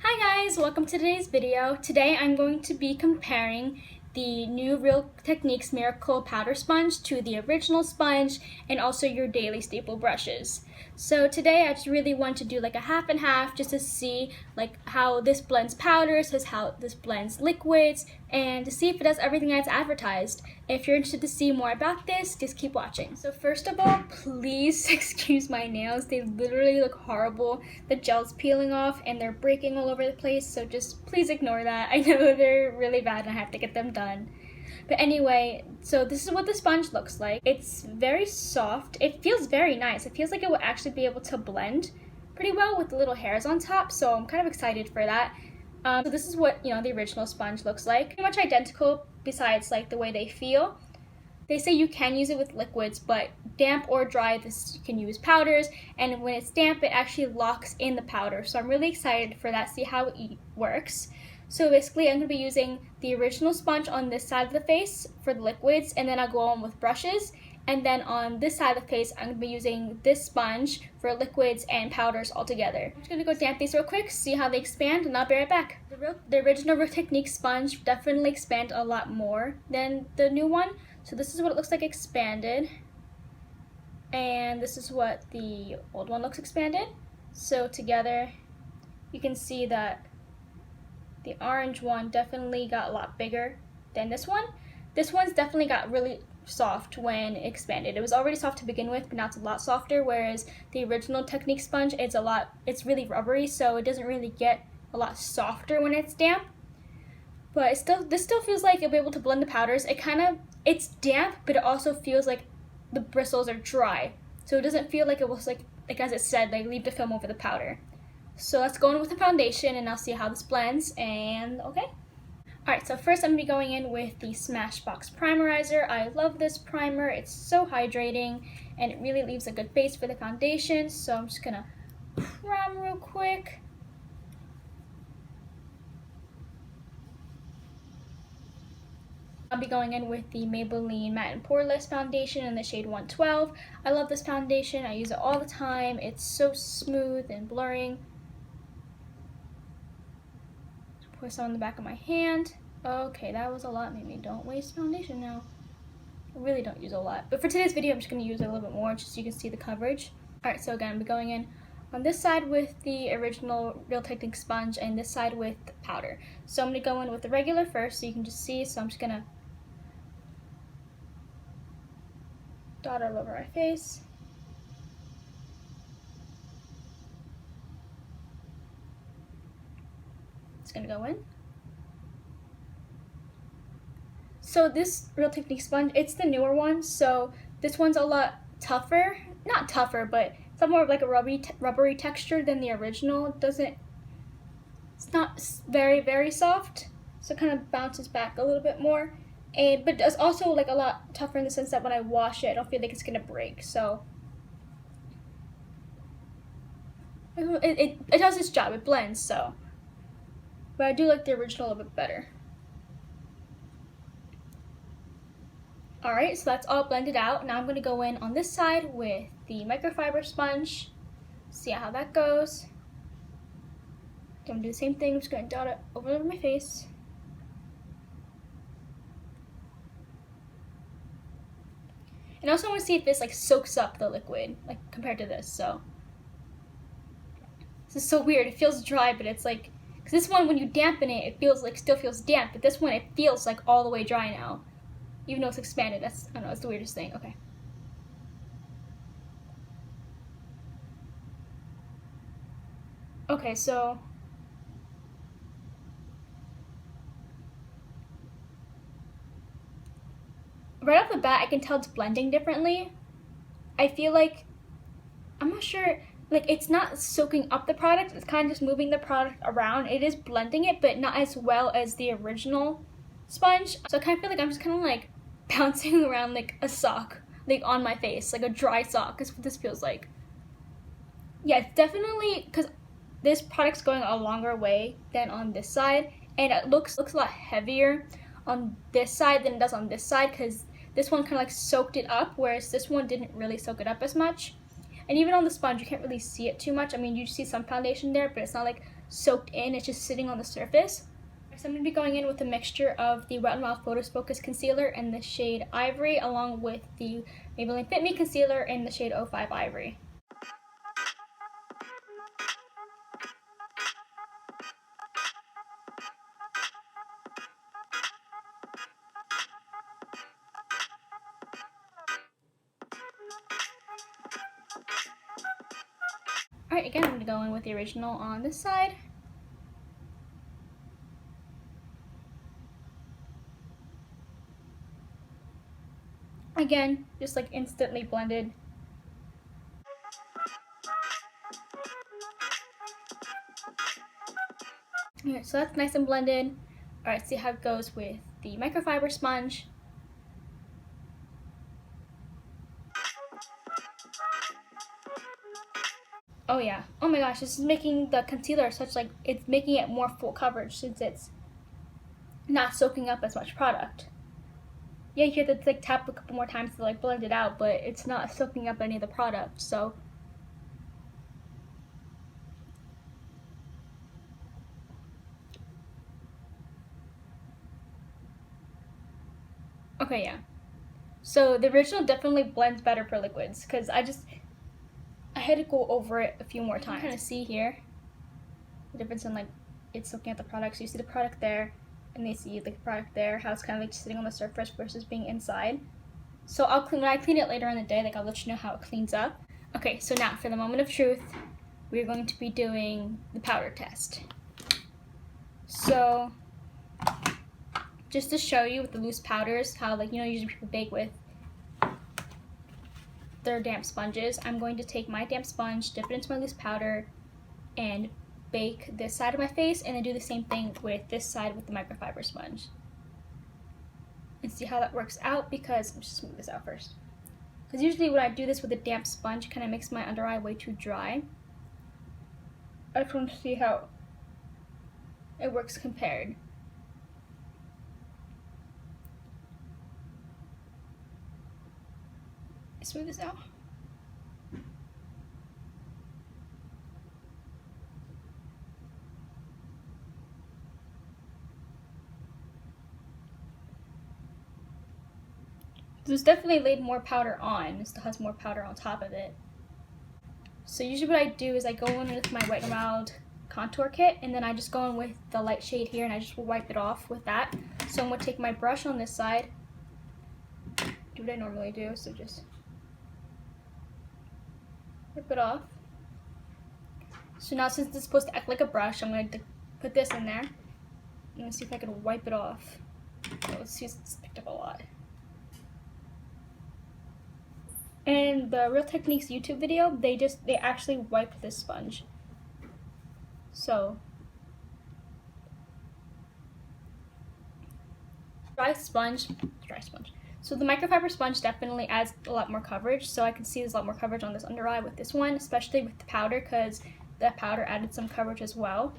Hi guys, welcome to today's video. Today I'm going to be comparing the new Real Techniques Miracle Powder Sponge to the original sponge and also your daily staple brushes. So today I just really want to do like a half and half just to see like how this blends powders, how this blends liquids, and to see if it does everything that's advertised. If you're interested to see more about this, just keep watching. So first of all, please excuse my nails. They literally look horrible. The gel's peeling off and they're breaking all over the place, so just please ignore that. I know they're really bad and I have to get them done. But anyway, so this is what the sponge looks like. It's very soft. It feels very nice. It feels like it will actually be able to blend pretty well with the little hairs on top, so I'm kind of excited for that. So this is what, the original sponge looks like. Pretty much identical besides like the way they feel. They say you can use it with liquids, but damp or dry, you can use powders, and when it's damp, it actually locks in the powder. So I'm really excited for that, see how it works. So basically, I'm going to be using the original sponge on this side of the face for the liquids, and then I'll go on with brushes. And then on this side of the face, I'm going to be using this sponge for liquids and powders all together. I'm just going to go damp these real quick, see how they expand, and I'll be right back. The original Real Techniques sponge definitely expand a lot more than the new one. So this is what it looks like expanded. And this is what the old one looks expanded. So together, you can see that the orange one definitely got a lot bigger than this one. This one's definitely got really soft when expanded. It was already soft to begin with, but now it's a lot softer, whereas the original Technique sponge, it's really rubbery, so it doesn't really get a lot softer when it's damp. But this still feels like it'll be able to blend the powders. It's damp, but it also feels like the bristles are dry. So it doesn't feel like it was like as it said, like leave the film over the powder. So let's go in with the foundation and I'll see how this blends, and okay. Alright, so first I'm going to be going in with the Smashbox Primerizer. I love this primer. It's so hydrating and it really leaves a good base for the foundation. So I'm just going to prime real quick. I'll be going in with the Maybelline Matte and Poreless Foundation in the shade 112. I love this foundation. I use it all the time. It's so smooth and blurring. Pour some on the back of my hand. Okay, that was a lot. Maybe don't waste foundation now. I really don't use a lot. But for today's video, I'm just going to use it a little bit more just so you can see the coverage. Alright, so again, I'm going in on this side with the original Real Technique sponge and this side with powder. So I'm going to go in with the regular first so you can just see. So I'm just going to dot all over my face. It's going to go in. So this Real Technique sponge, it's the newer one, so this one's a lot tougher. Not tougher, but it's more of like a rubbery texture than the original. It's not very, very soft, so it kind of bounces back a little bit more. But it's also like a lot tougher in the sense that when I wash it, I don't feel like it's gonna break. So it does its job. It blends. So, but I do like the original a little bit better. All right, so that's all blended out. Now I'm gonna go in on this side with the microfiber sponge. See how that goes. Gonna do the same thing. I'm just gonna dot it over my face. And I also want to see if this like soaks up the liquid, like compared to this. So this is so weird. It feels dry, but it's like, because this one when you dampen it, it feels like still feels damp. But this one it feels like all the way dry now, even though it's expanded. I don't know. It's the weirdest thing. Okay. Okay, so right off the bat, I can tell it's blending differently. I feel like, I'm not sure, like it's not soaking up the product, it's kind of just moving the product around. It is blending it, but not as well as the original sponge. So I kind of feel like I'm just kind of like bouncing around like a sock, like on my face, like a dry sock is what this feels like. Yeah, it's definitely, because this product's going a longer way than on this side, and it looks a lot heavier on this side than it does on this side, because this one kind of like soaked it up, whereas this one didn't really soak it up as much. And even on the sponge, you can't really see it too much. I mean, you see some foundation there, but it's not like soaked in, it's just sitting on the surface. So I'm going to be going in with a mixture of the Wet n Wild Photo Focus Concealer in the shade Ivory, along with the Maybelline Fit Me Concealer in the shade 05 Ivory. Alright, again, I'm going to go in with the original on this side. Again, just like instantly blended. Alright, so that's nice and blended. Alright, see how it goes with the microfiber sponge. Oh yeah, oh my gosh, this is making the concealer such like, it's making it more full coverage since it's not soaking up as much product. Yeah, you have to like tap a couple more times to like blend it out, but it's not soaking up any of the product, so. Okay, yeah. So the original definitely blends better for liquids, because I had to go over it a few more times. You can kind of see here the difference in like it's soaking up the product. So you see the product there, and they see the product there, how it's kind of like sitting on the surface versus being inside. So when I clean it later in the day, like I'll let you know how it cleans up. Okay, so now for the moment of truth, we're going to be doing the powder test. So just to show you with the loose powders, how like, you know, usually people bake with their damp sponges, I'm going to take my damp sponge, dip it into my loose powder, and bake this side of my face, and then do the same thing with this side with the microfiber sponge. And see how that works out, because I'm just smooth this out first. Because usually when I do this with a damp sponge, it kind of makes my under eye way too dry. I just want to see how it works compared. Smooth this out. This definitely laid more powder on. It still has more powder on top of it. So usually what I do is I go in with my Wet n Wild contour kit, and then I just go in with the light shade here, and I just wipe it off with that. So I'm going to take my brush on this side, do what I normally do, so just wipe it off. So now since this is supposed to act like a brush, I'm going to put this in there. I'm going to see if I can wipe it off. Oh, let's see, it's picked up a lot. And the Real Techniques YouTube video, they actually wiped this sponge. So dry sponge. So the microfiber sponge definitely adds a lot more coverage. So I can see there's a lot more coverage on this under eye with this one, especially with the powder, because the powder added some coverage as well.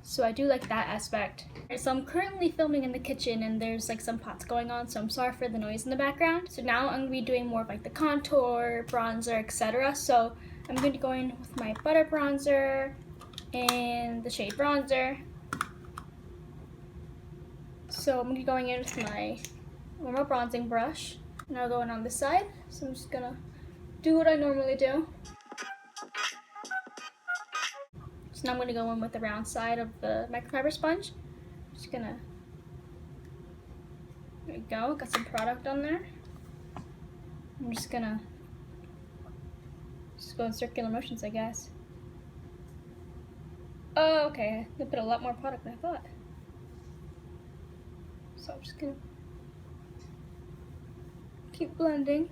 So I do like that aspect. So I'm currently filming in the kitchen, and there's like some pots going on, so I'm sorry for the noise in the background. So now I'm going to be doing more of like the contour, bronzer, etc. So I'm going to go in with my butter bronzer and the shade bronzer. So I'm going to be going in with my normal bronzing brush, and I'll go in on this side. So I'm just going to do what I normally do. So now I'm going to go in with the round side of the microfiber sponge. Just gonna, there we go, got some product on there. I'm just gonna go in circular motions, I guess. Oh, okay, I put a lot more product than I thought. So I'm just gonna keep blending.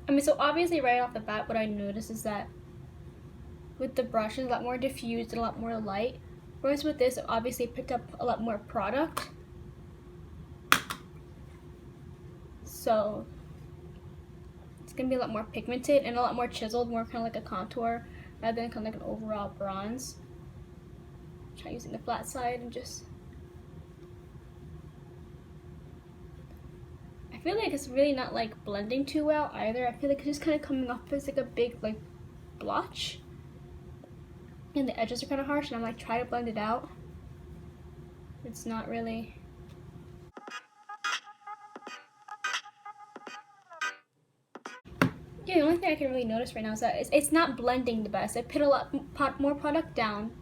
I mean, so obviously right off the bat, what I noticed is that with the brush, it's a lot more diffused and a lot more light. Whereas with this, it obviously picked up a lot more product. So it's gonna be a lot more pigmented and a lot more chiseled, more kind of like a contour rather than kind of like an overall bronze. Try using the flat side and just feel like it's really not like blending too well either. I feel like it's just kind of coming off as like a big like blotch, and the edges are kind of harsh, and I'm like trying to blend it out. It's not really. Yeah, the only thing I can really notice right now is that it's not blending the best. I put a lot more product down,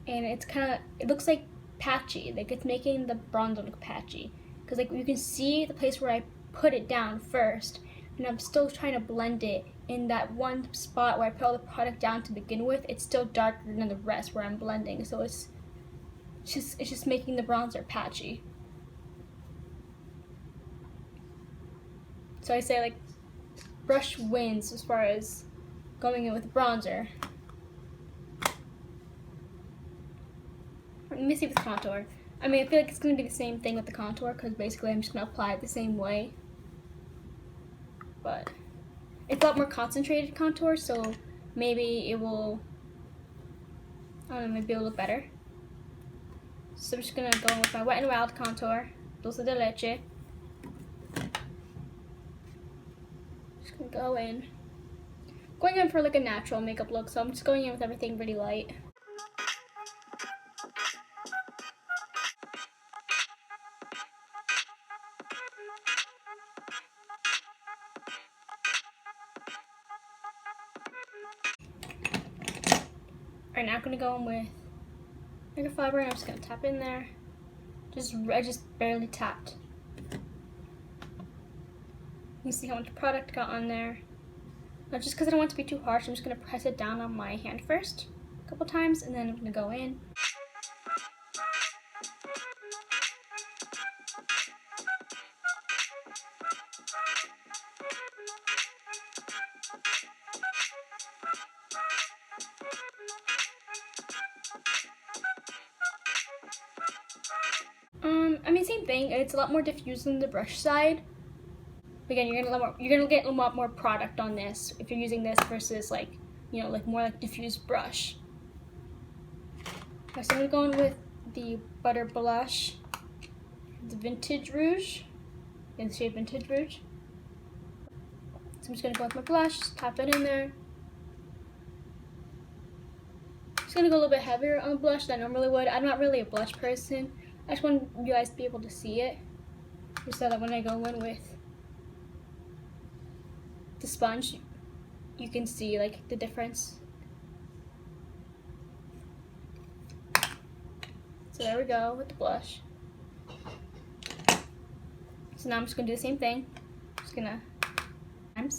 and it's kind of, it looks like patchy. Like it's making the bronzer look patchy. Because like you can see the place where I put it down first, and I'm still trying to blend it in that one spot where I put all the product down to begin with. It's still darker than the rest where I'm blending, so it's just making the bronzer patchy. So I say like brush wins as far as going in with bronzer. Let me see with contour. I mean, I feel like it's going to be the same thing with the contour because basically I'm just going to apply it the same way. But it's a lot more concentrated contour, so maybe it will, I don't know, maybe it'll look better. So I'm just going to go in with my Wet n Wild contour, Dulce de Leche. Just going to go in. Going in for like a natural makeup look, so I'm just going in with everything really light. Alright, now I'm gonna go in with microfiber, and I'm just gonna tap in there. I just barely tapped. You see how much product got on there. Now, just because I don't want it to be too harsh, I'm just gonna press it down on my hand first, a couple times, and then I'm gonna go in. I mean, same thing. It's a lot more diffused than the brush side. But again, you're gonna get a lot more product on this if you're using this versus like, you know, like more like diffused brush. So I'm gonna go in with the Butter Blush, the Vintage Rouge, in the shade Vintage Rouge. So I'm just gonna go with my blush, tap it in there. Just gonna go a little bit heavier on the blush than I normally would. I'm not really a blush person. I just want you guys to be able to see it, just so that when I go in with the sponge, you can see like the difference. So there we go with the blush. So now I'm just gonna do the same thing. Just gonna, and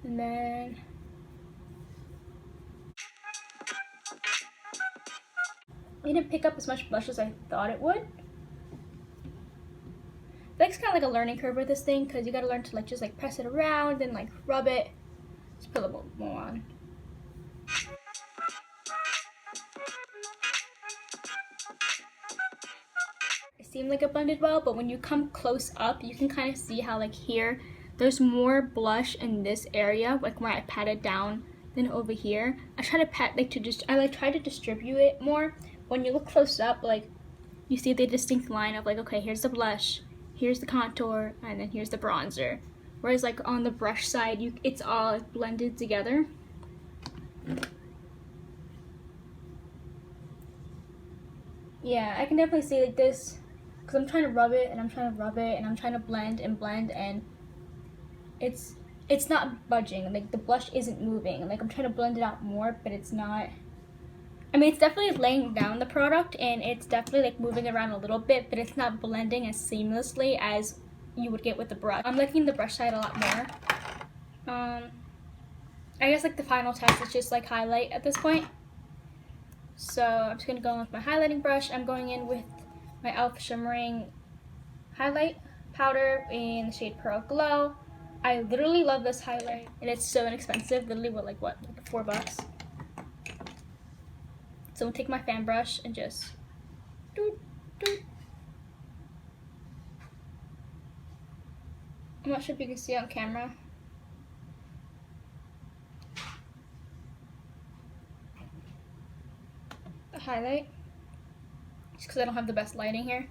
then it didn't pick up as much blush as I thought it would. It's kind of like a learning curve with this thing because you gotta learn to like just like press it around and like rub it. Just put a little more on. It seemed like it blended well, but when you come close up, you can kind of see how like here, there's more blush in this area, like where I patted down, than over here. I try to pat like try to distribute it more. When you look close up, like you see the distinct line of like, okay, here's the blush, here's the contour, and then here's the bronzer. Whereas like on the brush side, it's all blended together. Yeah, I can definitely see like this, because I'm trying to rub it, and I'm trying to rub it, and I'm trying to blend, and it's not budging. Like the blush isn't moving. Like I'm trying to blend it out more, but it's not. I mean, it's definitely laying down the product, and it's definitely like moving around a little bit, but it's not blending as seamlessly as you would get with the brush. I'm liking the brush side a lot more. I guess like the final test is just like highlight at this point. So I'm just gonna go in with my highlighting brush. I'm going in with my e.l.f. Shimmering highlight powder in the shade Pearl Glow. I literally love this highlight, and it's so inexpensive. Literally, what, like $4? So I'm gonna take my fan brush and just doot, doot. I'm not sure if you can see on camera. The highlight. Just because I don't have the best lighting here.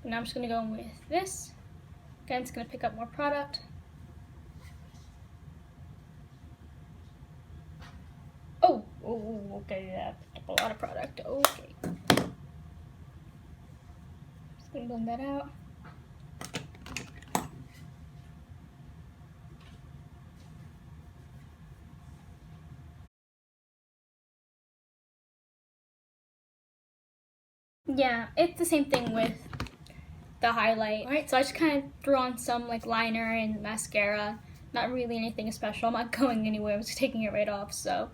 Now I'm just going to go in with this. Again, it's going to pick up more product. Oh, okay, that picked up a lot of product. Okay. Just going to blend that out. Yeah, it's the same thing with the highlight. Alright, so I just kind of threw on some like liner and mascara. Not really anything special. I'm not going anywhere. I was taking it right off, so.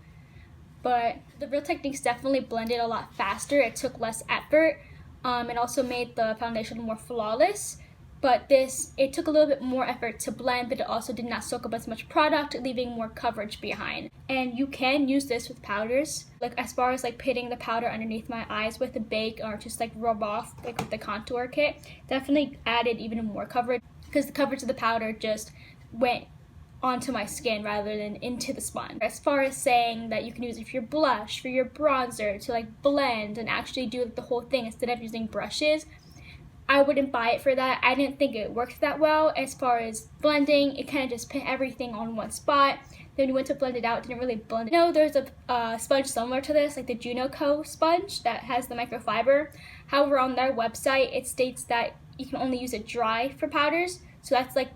But the Real Techniques definitely blended a lot faster. It took less effort. It also made the foundation more flawless. But it took a little bit more effort to blend, but it also did not soak up as much product, leaving more coverage behind. And you can use this with powders, like as far as like pitting the powder underneath my eyes with a bake or just like rub off like with the contour kit. Definitely added even more coverage because the coverage of the powder just went onto my skin rather than into the sponge. As far as saying that you can use it for your blush, for your bronzer, to like blend and actually do like the whole thing instead of using brushes, I wouldn't buy it for that. I didn't think it worked that well. As far as blending, it kind of just put everything on one spot. Then when you went to blend it out, it didn't really blend it. No, there's a sponge similar to this, like the Juno Co sponge that has the microfiber. However, on their website, it states that you can only use it dry for powders. So that's like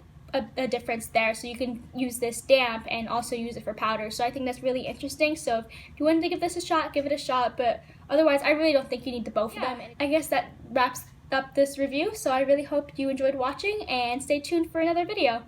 a difference there. So you can use this damp and also use it for powder. So I think that's really interesting. So if you wanted to give this a shot, give it a shot. But otherwise, I really don't think you need the both of them. I guess that wraps up this review, so I really hope you enjoyed watching and stay tuned for another video.